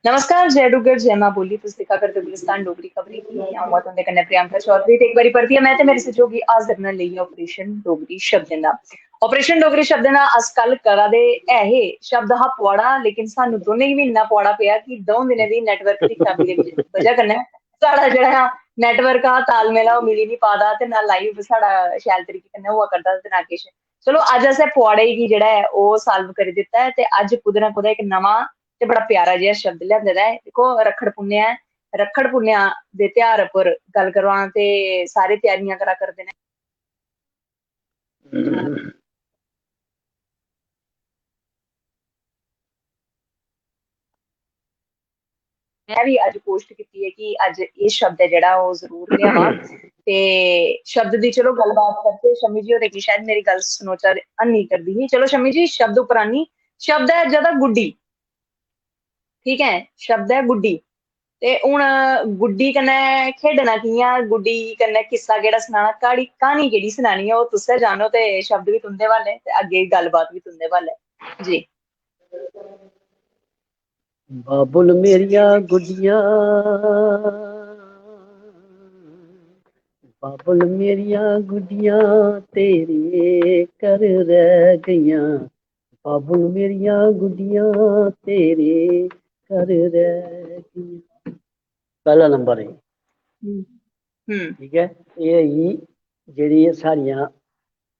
नमस्कार, जय डुग्गर जय मां बोली। तुस दिक्खा करदे गुलिस्तान डोगरी खबरें गी। अ'ऊं आं तुं'दे कन्नै प्रियंका चौधरी ते इक बारी परतियै मैं ते मेरे सैहयोगी हाजिर न लेइयै ऑपरेशन डोगरी शब्दें दा। ऑपरेशन डोगरी शब्दें दा अस कल करा दे ऐ हे। शब्द हा पुआड़ा, लेकिन सानू दौनें गी भी इन्ना पुआड़ा पेआ कि द'ऊं दिनें दी नेटवर्क दी खराबी दी वजह कन्नै साढ़ा जेह्ड़ा नेटवर्क हा तालमेल ओह् मिली नी पा दा ते ना लाइव साढ़ा शैल तरीके कन्नै होआ करदा ते ना किश। चलो अज्ज असें पुआड़े गी जेह्ड़ा ऐ ओह् साल्व करी दित्ता ऐ ते अज्ज कुदै ना कुदै इक नमां ते बड़ा प्यारा जेहा शब्द लेआंदे दा ऐ। दिक्खो रक्खड़ पुन्नेआ ऐ, रक्खड़ पुन्नेआ दे त्योहार उप्पर गल्ल करां ते सारे त्यारियां करा करदे न। मैं भी अज्ज पोस्ट कीती है कि अज्ज एह् शब्द ऐ जेह्ड़ा ओह् जरूर लेआवां ते शब्द दी चलो गल्लबात करदे। शम्मी जी होरें गी शायद मेरी गल्ल सनोचा हैनी करदी ही। चलो शम्मी जी शब्द उप्पर आनी। शब्द ऐ जदा गुड्डी, ठीक है, शब्द ऐ गुड्डी। ते हून गुड्डी कन्नै खेढना कि'यां, गुड्डी कन्नै किस्सा केह्ड़ा सनाना, क्हानी केह्ड़ी सनानी ऐ ओह् तुस्सै जानो ते शब्द बी तुं'दे हवाले ते अग्गें गल्लबात बी तुं'दे हवाले जी। बाबुल मेरिया गुड्डिया, बाबुल मेरिया गुड्डिया तेरे कर रह गईयां, बाबुल मेरिया गुड्डिया तेरे कर रह गईयां। पहला नंबर है, ठीक है। ये ही जेह्ड़ी साढ़ियां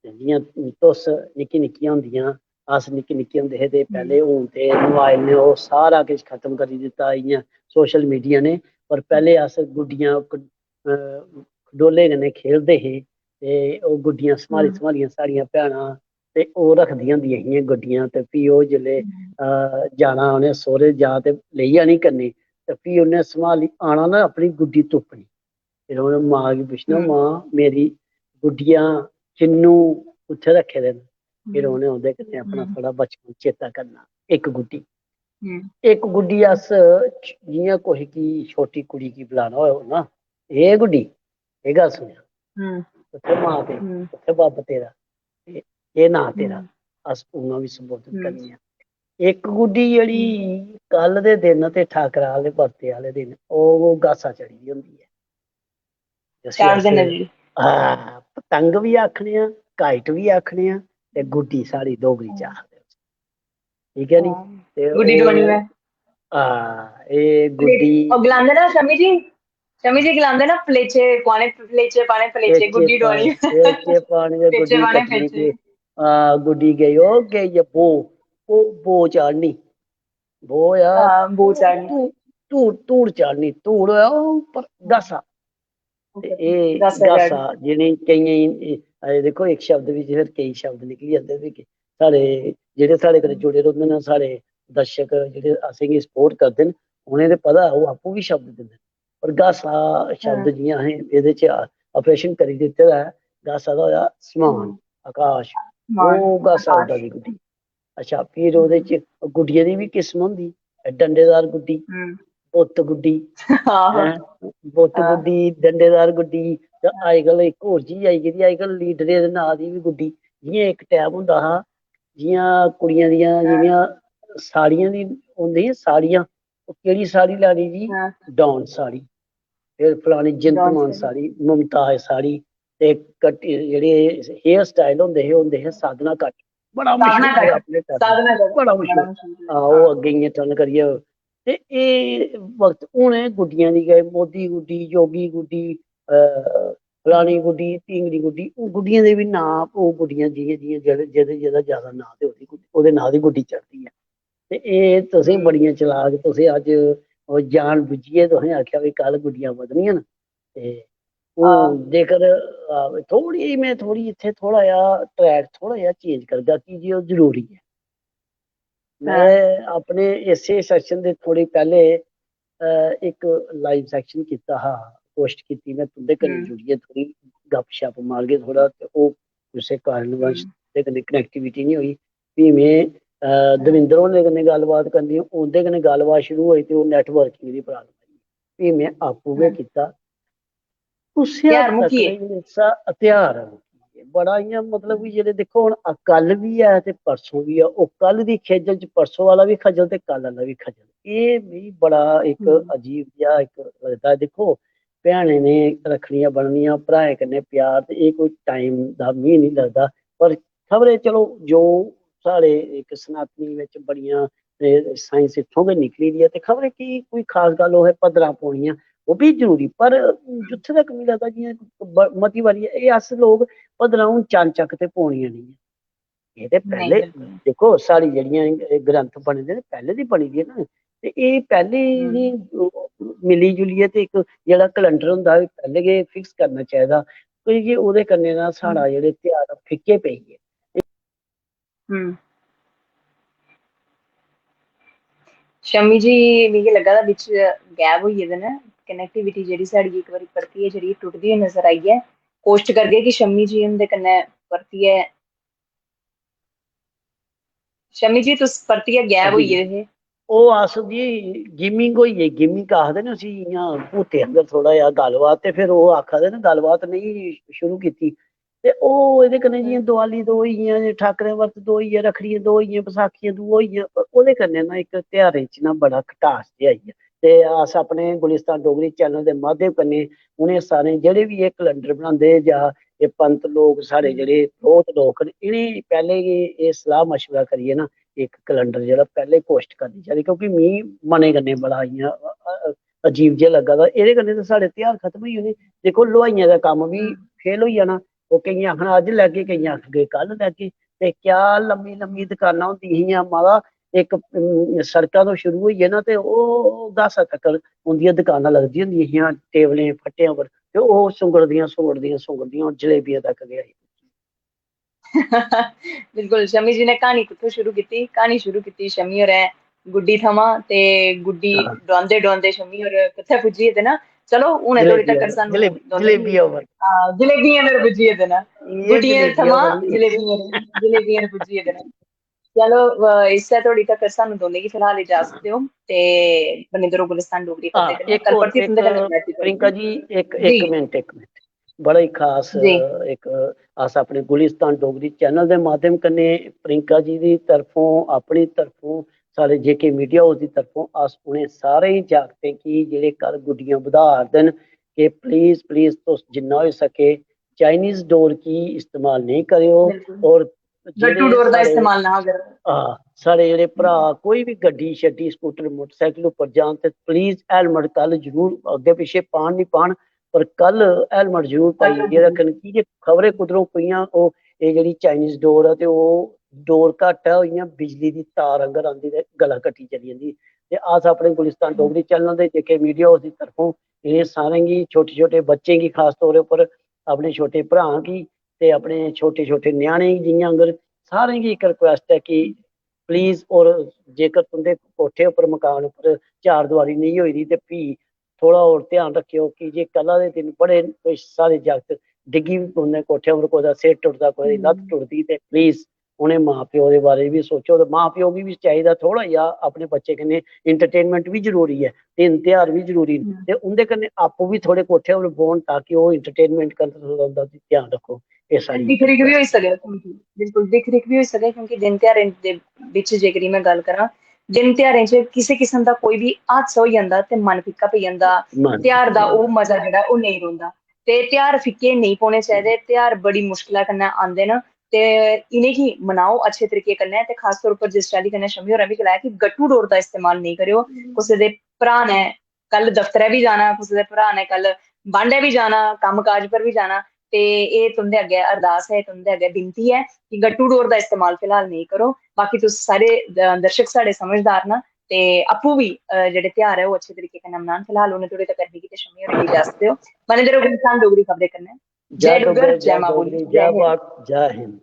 जियां तुस निक्की निक्कियां होंदियां, अस निक्के निक्के होंदे हे ते पैह्ले हून ते मोबाइल ने ओह् सारा किश खत्म करी दित्ता इ'यां सोशल मीडिया ने। पर पैह्ले अस गुड्डियां खडोले कन्नै खेलदे हे ते ओह् गुड्डियां संभाली संभालियां साढ़ियां भैनां ते ओह् रखदियां होंदियां हियां गुड्डियां ते फ्ही ओह् जेल्लै जाना उ'नें सौह्रे जा ते लेई जानी कन्नै ते फ्ही उ'न्नै संभाली आना ना अपनी गुड्डी तुप्पनी। फिर उ'नें मां गी पुच्छना, मां मेरी गुड्डियां चिन्नू कुत्थै रक्खे दे न। फिर उ'नें ओह्दे कन्नै अपना थोह्ड़ा बचपन चेता करना। इक गुड्डी, इक गुड्डी अस जियां कुसै गी छोटी कुड़ी गी बुलाना होऐ ना, एह् गुड्डी एह् गल्ल सुनेआं, कुत्थै मां तेरी, कुत्थै बब्ब तेरा, एह् नांऽ तेरा, अस उ'आं बी संबोधत करने आं। इक गुड्डी जेह्ड़ी कल दे दिन ते ठाकरा आह्ले बरते आह्ले दिन ओह् गासा चढ़ी दी होंदी ऐ, जिसी अस पतंग बी आखने आं, काइट बी आखने आं ते गुड्डी साढ़ी डोगरी च आखदे, ठीक ऐ नी। ते गुड्डी डोआनी ओह् मैं एह् गुड्डी ओह् गलांदे ना शम्मी जी गलांदे ना पलेचे पाने, पलेचे पाने, पलेचे पेचे गुड्डी डोआनी पेचे पानी ते पेचे गुड्डी पाने कट्टनी पेचे। ते गुड्डी गेई ओह् गेई बो चाढ़नी, बो होएआ बू चाढ़नी धूड़ चाढ़नी, धूड़ होएआ उप्पर गासा ते एह् गासा गासा चाढ़नी जि'नें केइयें दिक्खो इक शब्द बिच्च फिर केईं शब्द निकली जंदे ते साढ़े जेह्ड़े साढ़े कन्नै जुड़े रौंह्दे न साढ़े दर्शक जेह्ड़े असेंगी सपोर्ट करदे न उ'नें ते पता ओह् आपूं बी शब्द दिंदे न। पर गासा शब्द जि'यां असें एह्दे च ऑपरेशन करी दित्ते दा ऐ, गासा दा होएआ समान आकाश, ओह् गासा उड्डा दी गुड्डी। अच्छा फिर ओह्दे च गुड्डियें दी बी किस्म होंदी, डंडेदार गुड्डी, बुत्त गुड्डी हैं, बुत्त गुड्डी, डंडेदार गुड्डी ते अज्जकल इक होर चीज आई गेदी अज्जकल लीडरे दे नांऽ दी बी गुड्डी। जियां इक टैम होंदा हा जियां कुड़ियां दियां जेह्ड़ियां साड़ियां दी होंदी ही साड़ियां, ओह् केह्ड़ी साड़ी लैनी जी, डॉन साड़ी, फिर फलानी जिंत मान साड़ी, मुमताज साड़ी ते कट्टी जेह्ड़े हेयर स्टाइल होंदे हे साधना कट, बड़ा साधना मश्हूर कट अपने टैम साधना कट बड़ा बड़ा मश्हूर। मशहूर ओह् अग्गें इ'यां टर्न करियै ते एह् वक्त हून एह् गुड्डियां दी गै मोदी गुड्डी, योगी गुड्डी, फलानी गुड्डी, ढींगरी गुड्डी, हून गुड्डियें दे बी नांऽ ओह् गुड्डियां जि'यां जि'यां जेह्दा ज्यादा नांऽ ते ओह्दे नांऽ दी गुड्डी चढ़दी ऐ। ते एह् तुसें बड़ियां चलाक, तुसें अज्ज जान बुज्झियै तुसें आखेआ भाई कल गुड्डियां बधनियां न ते हून जेकर थोड़ी इत्थै थोह्ड़ा जेहा ट्रैक थोह्ड़ा जेहा चेंज करगा की जे ओह् जरूरी ऐ। मैं अपने इस्सै सैशन दे थोह्ड़ी पैह्ले इक लाइव सैक्शन कीता हा, पोस्ट कीती में तुं'दे कन्नै जुड़ियै थोह्ड़ी गपशप मारगे थोह्ड़ा ते ओह् कुसै कारणवश ते कन्नै कनैक्टिविटी निं होई। फ्ही में दविंदर होरें कन्नै गल्लबात करनी, उं'दे कन्नै गल्लबात शुरू होई ते ओह् नैटवर्किंग दी प्राब्लम आई। फ्ही में आपूं गै कीता, उस्सै हद त्यार तक मुक्किये रेही ध्यार बड़ा इ'यां मतलब कि जेह्ड़े दिक्खो हुण कल भी है ते परसों भी है, ओह् कल दी खेजल च परसों वाला भी खज्जल ते कल आह्ला भी खज्जल। एह् मिगी बड़ा इक अजीब जेहा इक लगदा। दिक्खो भैनें ने रक्खड़ियां बन्ननियां, भ्राएं कन्नै प्यार, ते एह् कोई टाइम दा मिगी निं लगदा। पर खबरै चलो जो साढ़े इक सनातनी बिच बड़ियां साइंस इत्थों गै निकली दी ऐ, ते खबरै कि कोई खास गल्ल होऐ भद्दरां पौनियां ओह् बी जरूरी। पर जित्थें तक मिगी लगदा जि'यां मती बारी एह् अस लोग भद्दरां हून चन्न चक्क ते पौनियां नहीं ऐ। एह् ते नहीं पैह्ले बिल्कुल। दिक्खो साढ़ी जेह्ड़ियां ग्रंथ बने दे न पैह्ले दी बनी दी ना, ते एह् पैह्ले दी मिली जुलियै ते इक जेह्ड़ा कैलेंडर होंदा एह् पैह्ले गै फिक्स करना चाहिदा, क्योंकि ओह्दे कन्नै ना साढ़ा जेह्ड़े ध्यार फिक्के पेई गे। शम्मी जी मिगी लग्गा दा बिच गैप होई गेदे न, कनैक्टिविटी जेह्ड़ी साढ़ी इक बारी परतियै जेह्ड़ी टुटदी होई नजर आई ऐ। कोशिश करगे कि शम्मी जी हुंदे कन्नै परतियै, शम्मी जी तुस परतियै गैप होई गेदे हे। ओह् अस जी गेमिंग होई गेई, गेमिंग आखदे न उसी, इ'यां भूते आंह्गर थोह्ड़ा जेहा गल्लबात, ते फिर ओह् आखा दे न गल्लबात नहीं शुरू कीती, ते ओह् एह्दे कन्नै जि'यां दिवाली दो होई गेइयां, ठाकरें वर्त दो होई गे, रक्खड़ियां दो होई गेइयां, बसाखियां दो होई गेइयां, ओह्दे कन्नै ना इक ध्यारें च ना बड़ा खटास जेहा आई गेआ। ते अस अपने गुलिस्तान डोगरी चैनल दे माध्यम कन्नै उ'नें सारें जेह्ड़े बी एह् कैलेंडर बनांदे जां एह् पंत लोग साढ़े जेह्ड़े बहुत लोक न, इ'नें पैह्लें गै एह् सलाह् मशवरा करियै ना इक कैलेंडर जेह्ड़ा पैह्ले पोस्ट करनी चाहिदी, क्योंकि मिगी मनै कन्नै बड़ा इ'यां अजीब जेहा लग्गा दा। एह्दे कन्नै ते साढ़े ध्यार खत्म होई जाने। दिक्खो हलवाइयें दा कम्म बी फेल होई जाना, ओह् केइयें आखना अज्ज लैगे, केइयें आखगे कल लैगे, ते क्या लम्मी लम्मी दकानां होंदियां हियां माला, इक सड़का तो शुरू होइयै ना ते ओह् गासा तक्कर उंदियां दकानां लगदियां होंदियां हियां टेबलें फट्टें पर, ते ओह् सुंगड़दियां जलेबियां तक गै आई। बिल्कुल, शम्मी जी ने क्हानी कुत्थों शुरू कीती? क्हानी शुरू कीती शम्मी होरें गुड्डी थमां, ते गुड्डी डोआंदे डोआंदे शम्मी होर कुत्थै पुज्जी गेदे न? चलो हुनै धोड़ी तक्कर सानू दौनें गी जलेबियां पर जलेबियें पर पुज्जी गेदे न, एह् गुड्डियें जलेबियां थमां पर जलेबियें पर पुज्जी गेदे न। चलो इस्सै धोड़ी तक्कर सानू दौनें गी फिलहाल इजाजत देओ, ते बने रवो गुलिस्तान डोगरी खबरें हाँ, कन्नै। एक कल और परतियै एक तुं'दे कन्नै कनैक्ट प्रियंका करगे। जी, एक जी एक मिनट बड़ा ही खास जी एक अस अपने गुलिस्तान डोगरी चैनल के माध्यम कन्नै प्रियंका जी की तरफों, अपनी तरफों, साढ़े जेके मीडिया हाउस की तरफों अस उन्हें सारे जागतें की जेह्ड़े कल गुड्डियां बधा दे न कि प्लीज प्लीज तुस जिन्ना होई सके चाइनीज डोर की इस्तेमाल नहीं करेओ, बिल्कुल, और गट्टू जेह्ड़े डोर दा साढ़े इस्तेमाल ना करो। साढ़े जेह्ड़े भ्रा कोई भी गड्डी शड्डी स्कूटर मोटरसाइकिल उप्पर जान ते प्लीज हेलमेट कल जरूर अग्गे पिच्छे पान नहीं पान, पर कल हेलमेट जरूर पाइयै रखन, की जे खबरै कुदरों कोइयां ओह् एह् जेह्ड़ी चाइनीज डोर ऐ ते ओह् डोर घट्ट है, इ'यां बिजली दी तार आंह्गर आंदी ते गला कट्टी चली जंदी। ते अस अपने गुलिस्तान डोगरी चैनल दे जेके मीडिया हाउस दी तरफों इ'नें सारें गी, छोटे छोटे बच्चें गी खास तौर उप्पर, अपने छोटे भ्राएं गी ते अपने छोटे छोटे ञ्याणें गी जि'यां अगर सारें गी इक रिक्वेस्ट है कि प्लीज, और जेकर तुंदे कोठे उप्पर मकान उप्पर चार दवारी नहीं होई दी ते फ्ही थोड़ा होर ध्यान रखेओ, कि जे कल्ला दे दिन बड़े कोई सारे जागत डिग्गी बी पौंदे कोठे उप्पर, कुदै सिर टुटदा, कुदै दी लत्त टुटदी, ते प्लीज उ'नें मां प्यो दे बारे च बी सोचो, ते मां प्यो गी बी चाहिदा थोड़ा जेहा अपने बच्चे कन्नै इंटरटेनमेंट बी जरूरी ऐ, दिन ध्यार बी जरूरी न, ते उं'दे कन्नै आपूं बी थोड़े कोठे उप्पर बौह्न ताकि ओह् इंटरटेनमेंट करन, उं'दा ध्यान रक्खो। एह् साढ़ी दिक्ख रिक्ख बी होई सकै, बिल्कुल दिक्ख रिक्ख बी होई सकै, क्योंकि दिन ध्यारें दे बिच जेकर मैं गल्ल करां, दिन ध्यारें च किसे किस्म दा कोई भी हादसा होई जंदा ते मन फिक्का पेई जंदा, ध्यार दा ओह् मजा जेह्ड़ा ओह् नेईं रौंह्दा। ते ध्यार फिक्के नेईं पौने चाहिदे, ध्यार बड़ी मुश्कला कन्नै आंदे न, ते इ'नेंगी मनाओ अच्छे तरीके कन्नै। ते खास तौर उप्पर जिस चाल्ली कन्नै शम्मी होरें बी गलाया कि गट्टू डोर दा इस्तेमाल नेईं करेओ। कुसै दे भ्रा ने कल दफ्तरै बी जाना, कुसै दे भ्रा ने कल बांडे बी जाना, कम्म काज पर बी जाना, ते एह् तुं'दे अग्गें अरदास है, तुं'दे अग्गें विनती ऐ कि गट्टू डोर दा इस्तेमाल फिलहाल नेईं करो। बाकी तुस सारे दर्शक साढ़े समझदार न, ते आपूं बी जेह्ड़े ध्यार ऐ ओह् अच्छे तरीके कन्नै मनान। फिलहाल उ'नें धोड़ी तक्कर मिगी ते शम्मी होरें गी इजाजत देओ। बने दे रवो गुलिस्तान डोगरी खबरें कन्नै। जय जय डुग्गर, डुग्गर, जय जय मां बोली, डोगरी, जय जय हिंद। भारत, जय हिंद।